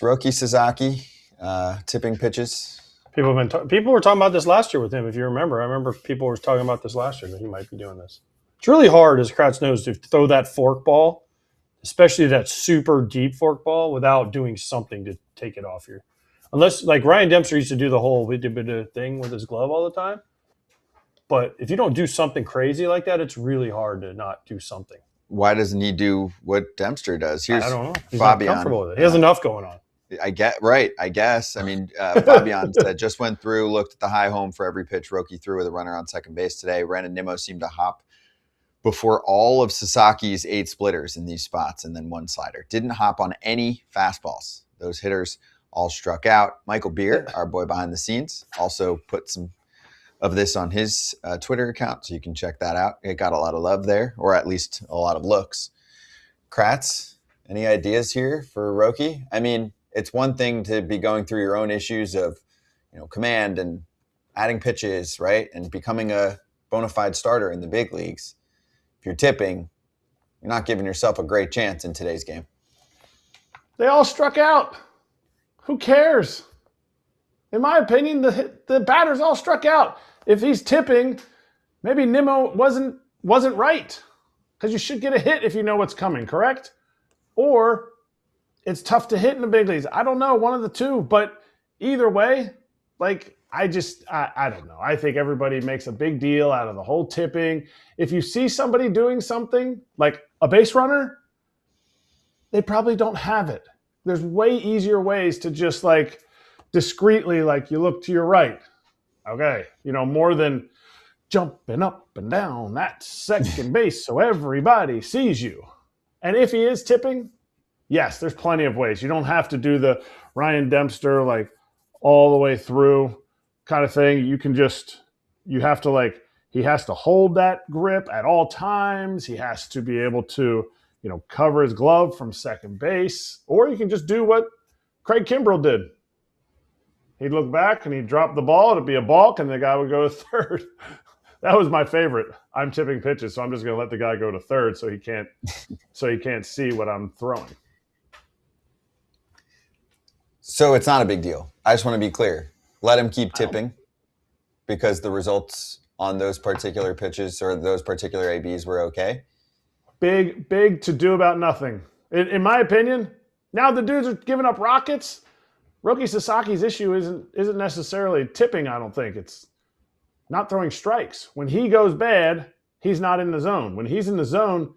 Roki Sasaki, tipping pitches. People were talking about this last year with him. If you remember, I remember people were talking about this last year that he might be doing this. It's really hard, as Kratz knows, to throw that fork ball, especially that super deep fork ball, without doing something to take it off your. Unless, like Ryan Dempster used to do the whole thing with his glove all the time. But if you don't do something crazy like that, it's really hard to not do something. Why doesn't he do what Dempster does? I don't know. He's Fabian. not comfortable with it. He has enough going on. I guess. I mean, Fabian said just went through, looked at the high home for every pitch Roki threw with a runner on second base today. Ren and Nimmo seemed to hop before all of Sasaki's 8 splitters in these spots and then 1 slider. Didn't hop on any fastballs. Those hitters all struck out. Michael Beer, our boy behind the scenes, also put some of this on his Twitter account, so you can check that out. It got a lot of love there, or at least a lot of looks. Kratz, any ideas here for Roki? I mean, it's one thing to be going through your own issues of, command and adding pitches, right? And becoming a bona fide starter in the big leagues. If you're tipping, you're not giving yourself a great chance in today's game. They all struck out. Who cares? In my opinion, the batters all struck out. If he's tipping, maybe Nimmo wasn't right. Because you should get a hit if you know what's coming, correct? Or it's tough to hit in the big leagues. I don't know, one of the two. But either way, I don't know. I think everybody makes a big deal out of the whole tipping. If you see somebody doing something like a base runner, they probably don't have it. There's way easier ways to just discreetly, you look to your right. Okay. More than jumping up and down that second base so everybody sees you. And if he is tipping, yes, there's plenty of ways. You don't have to do the Ryan Dempster, all the way through kind of thing. You can he has to hold that grip at all times. He has to be able to, cover his glove from second base. Or you can just do what Craig Kimbrell did. He'd look back and he'd drop the ball. It'd be a balk, and the guy would go to third. That was my favorite. I'm tipping pitches, so I'm just going to let the guy go to third so he can't see what I'm throwing. So it's not a big deal. I just want to be clear. Let him keep tipping because the results on those particular pitches or those particular ABs were okay. Big to do about nothing. In my opinion, now the dudes are giving up rockets. Roki Sasaki's issue isn't necessarily tipping, I don't think. It's not throwing strikes. When he goes bad, he's not in the zone. When he's in the zone,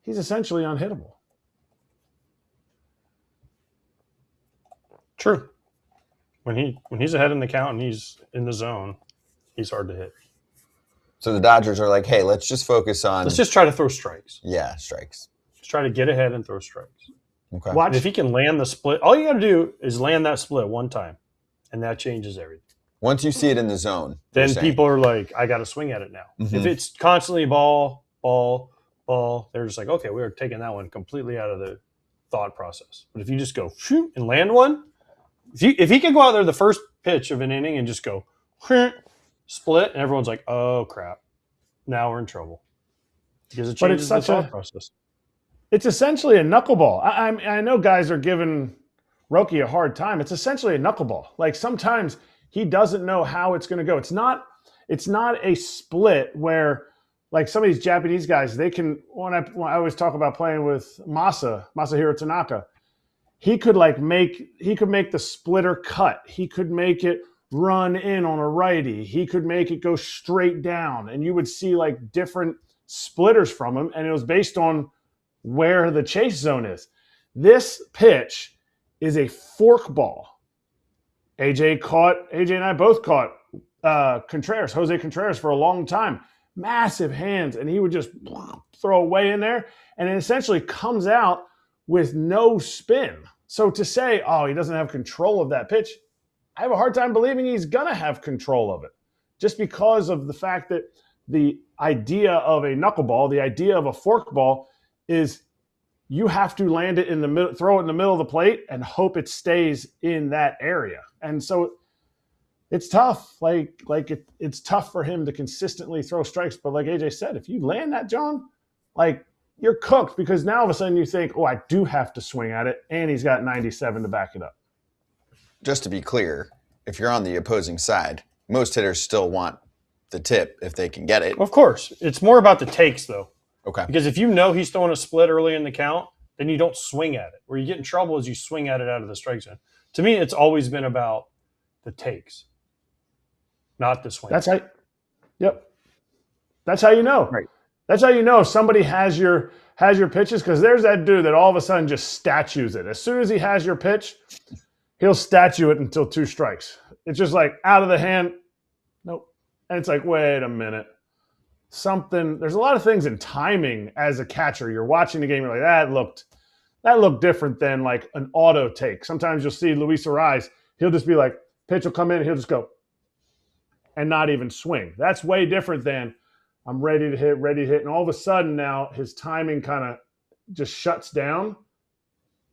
he's essentially unhittable. True. When he's ahead in the count and he's in the zone, he's hard to hit. So the Dodgers are like, hey, let's just focus on... Let's just try to throw strikes. Yeah, strikes. Just try to get ahead and throw strikes. Okay. Watch. If he can land the split, all you got to do is land that split one time, and that changes everything. Once you see it in the zone, then people are like, I got to swing at it now. Mm-hmm. If it's constantly ball, they're just like, okay, we're taking that one completely out of the thought process. But if you just go shoot and land one, if he can go out there the first pitch of an inning and just go split, and everyone's like, oh crap, now we're in trouble because it changes the thought process. It's essentially a knuckleball. I know guys are giving Roki a hard time. It's essentially a knuckleball. Sometimes he doesn't know how it's going to go. It's not a split where some of these Japanese guys, they can. When I always talk about playing with Masahiro Tanaka, he could make the splitter cut. He could make it run in on a righty. He could make it go straight down, and you would see different splitters from him, and it was based on where the chase zone is. This pitch is a fork ball. AJ and I both caught Jose Contreras for a long time. Massive hands, and he would just throw away in there, and it essentially comes out with no spin. So to say, oh, he doesn't have control of that pitch, I have a hard time believing he's going to have control of it, just because of the fact that the idea of a knuckleball, the idea of a forkball, is you have to land it in the middle, throw it in the middle of the plate, and hope it stays in that area. And so it's tough. It's tough for him to consistently throw strikes. But like AJ said, if you land that, John, you're cooked because now all of a sudden you think, oh, I do have to swing at it, and he's got 97 to back it up. Just to be clear, if you're on the opposing side, most hitters still want the tip if they can get it. Of course. It's more about the takes, though. Okay. Because if you know he's throwing a split early in the count, then you don't swing at it. Where you get in trouble is you swing at it out of the strike zone. To me, it's always been about the takes, not the swing. That's how. Yep. That's how you know. Right. That's how you know if somebody has your pitches, because there's that dude that all of a sudden just statues it. As soon as he has your pitch, he'll statue it until 2 strikes. It's just like out of the hand. Nope. And it's like, wait a minute. There's a lot of things in timing as a catcher. You're watching the game, you're like, that looked different than like an auto take. Sometimes you'll see Luis Ariz, he'll just be like, pitch will come in, he'll just go and not even swing. That's way different than I'm ready to hit. And all of a sudden now his timing kind of just shuts down.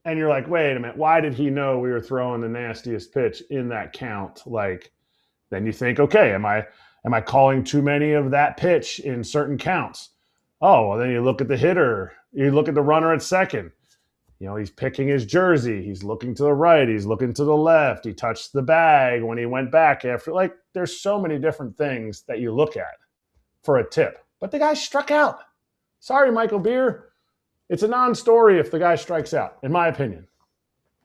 And you're like, wait a minute, why did he know we were throwing the nastiest pitch in that count? Like, then you think, okay, am I calling too many of that pitch in certain counts? Oh, well, then you look at the hitter. You look at the runner at second. You know, he's picking his jersey. He's looking to the right. He's looking to the left. He touched the bag when he went back after. Like, there's so many different things that you look at for a tip. But the guy struck out. Sorry, Michael Beer. It's a non-story if the guy strikes out, in my opinion.